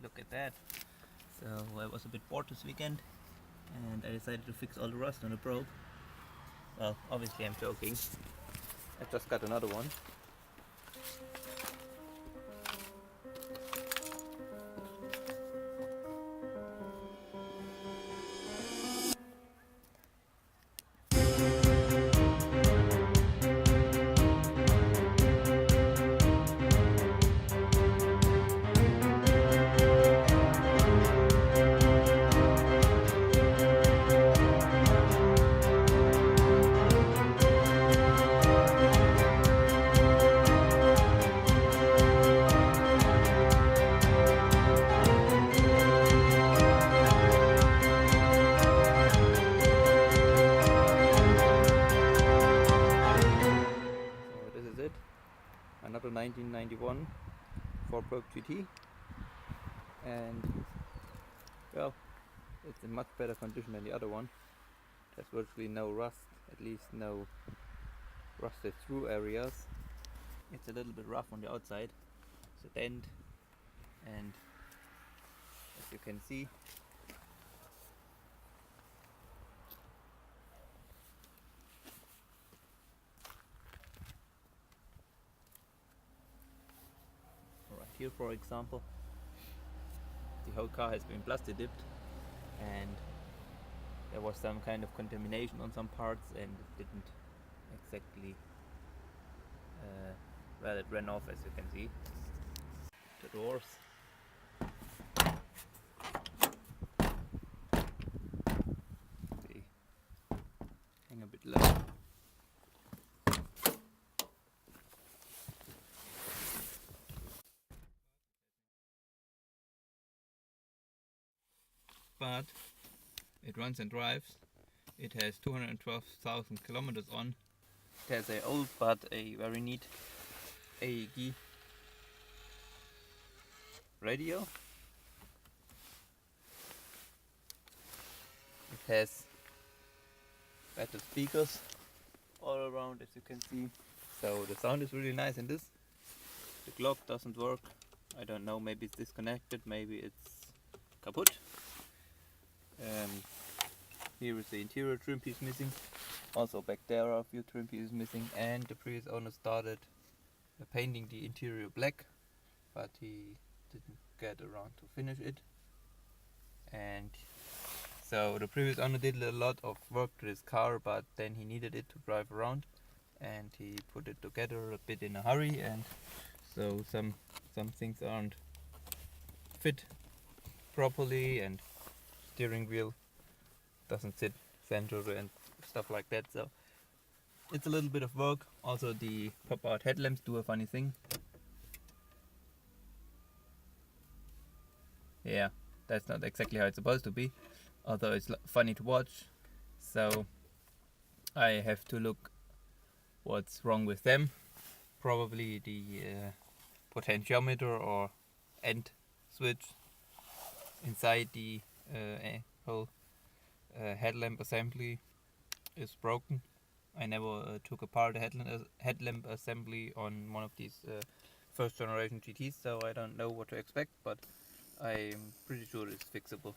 look at that. So I was a bit bored this weekend and I decided to fix all the rust on the probe. Well, obviously I'm joking. I just got another one. So this is it. Another 1991 for ProbeGT, and well, it's in much better condition than the other one. There's virtually no rust, at least no rusted through areas. It's a little bit rough on the outside, it's a dent, and as you can see, right here for example, the whole car has been plastic dipped and there was some kind of contamination on some parts and it didn't exactly, well, it ran off, as you can see. The doors, they hang a bit low. But it runs and drives. It has 212,000 kilometers on. It has a old but a very neat AEG radio. It has better speakers all around, as you can see. So the sound is really nice in this. The clock doesn't work. I don't know, maybe it's disconnected, maybe it's kaput. Here is the interior trim piece missing. Also back there are a few trim pieces missing, and the previous owner started painting the interior black, but he didn't get around to finish it. And so the previous owner did a lot of work to this car, but then he needed it to drive around and he put it together a bit in a hurry, and so some things aren't fit properly and steering wheel doesn't sit center and stuff like that, so it's a little bit of work. Also the pop out headlamps do a funny thing. Yeah, that's not exactly how it's supposed to be, although it's funny to watch, so I have to look what's wrong with them. Probably the potentiometer or end switch inside the whole headlamp assembly is broken. I never took apart a headlamp assembly on one of these first generation GTs, so I don't know what to expect, but I'm pretty sure it's fixable.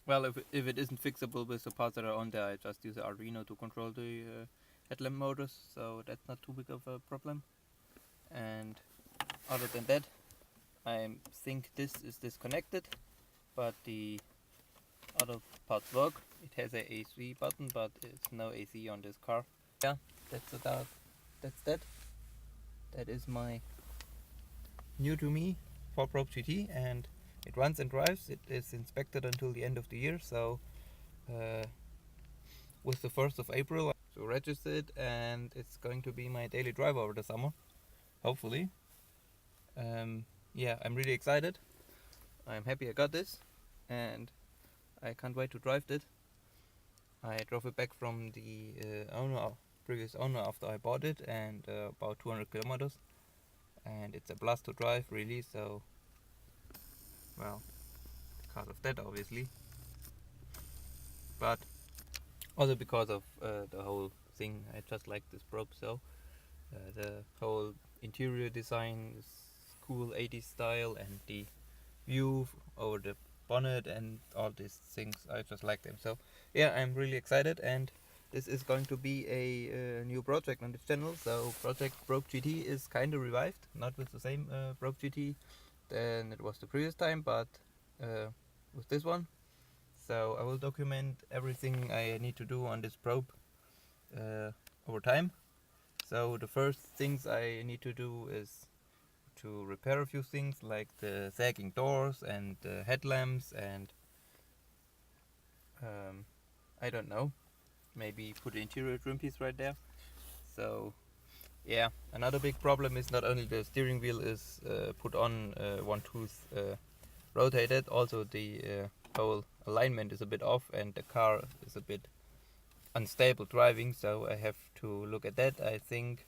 Well, if it isn't fixable with the parts that are on there, I just use the Arduino to control the headlamp motors, so that's not too big of a problem. And other than that, I think this is disconnected, but the other parts work. It has a AC button, but it's no AC on this car. Yeah, that's that. That is my new to me for ProbeGT, and it runs and drives. It is inspected until the end of the year, so with the 1st of April to register it, and it's going to be my daily drive over the summer, hopefully. Yeah, I'm really excited. I'm happy I got this, and I can't wait to drive it. I drove it back from the previous owner after I bought it, and about 200 kilometers, and it's a blast to drive, really. So, well, because of that, obviously, but also because of the whole thing. I just like this probe. So the whole interior design is cool, 80s style, and the view over the bonnet and all these things. I just like them. So yeah, I'm really excited, and this is going to be a new project on this channel. So project ProbeGT is kind of revived, not with the same ProbeGT than it was the previous time, but with this one. So I will document everything I need to do on this probe over time. So the first things I need to do is to repair a few things like the sagging doors and the headlamps and I don't know, maybe put the interior trim piece right there. So yeah, another big problem is not only the steering wheel is put on one tooth rotated, also the whole alignment is a bit off and the car is a bit unstable driving, so I have to look at that. I think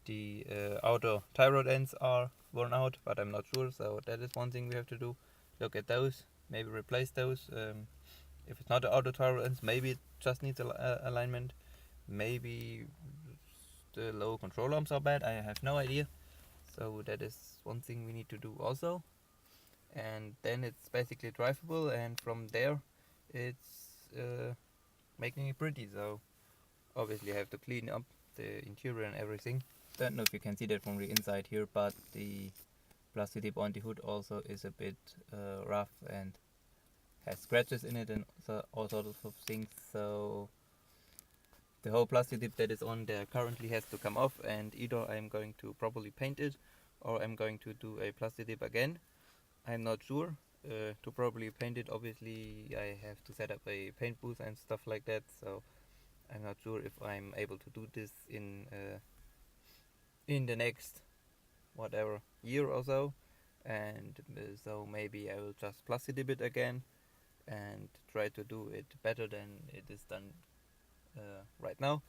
the outer tie rod ends are worn out, but I'm not sure, so that is one thing we have to do. Look at those, maybe replace those. If it's not the outer tie rod ends, maybe it just needs alignment. Maybe the lower control arms are bad, I have no idea. So that is one thing we need to do also. And then it's basically drivable, and from there it's making it pretty. So obviously I have to clean up the interior and everything. Don't know if you can see that from the inside here, but the plastic tip on the hood also is a bit rough and has scratches in it and all sorts of things. So the whole plastic tip that is on there currently has to come off, and either I'm going to properly paint it or I'm going to do a plastic tip again. I'm not sure. To properly paint it, obviously I have to set up a paint booth and stuff like that, so I'm not sure if I'm able to do this in the next whatever year or so, and so maybe I will just plastic dip it again and try to do it better than it is done right now,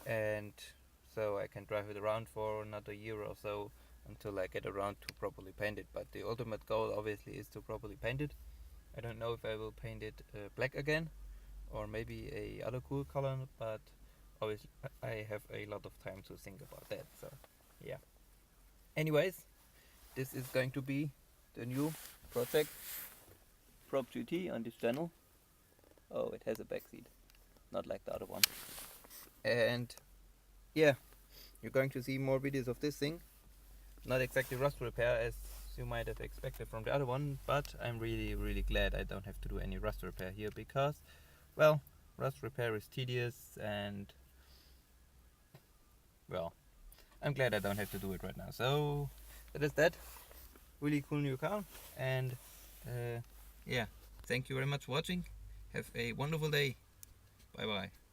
and so I can drive it around for another year or so until I get around to properly paint it. But the ultimate goal obviously is to properly paint it. I don't know if I will paint it black again or maybe a other cool color, but obviously I have a lot of time to think about that. So yeah, anyways, this is going to be the new project ProbeGT on this channel. Oh, it has a back seat, not like the other one. And yeah, you're going to see more videos of this thing. Not exactly rust repair as you might have expected from the other one, but I'm really glad I don't have to do any rust repair here, because, well, rust repair is tedious, and, well, I'm glad I don't have to do it right now. So that is that. Really cool new car, and yeah, thank you very much for watching. Have a wonderful day. Bye bye.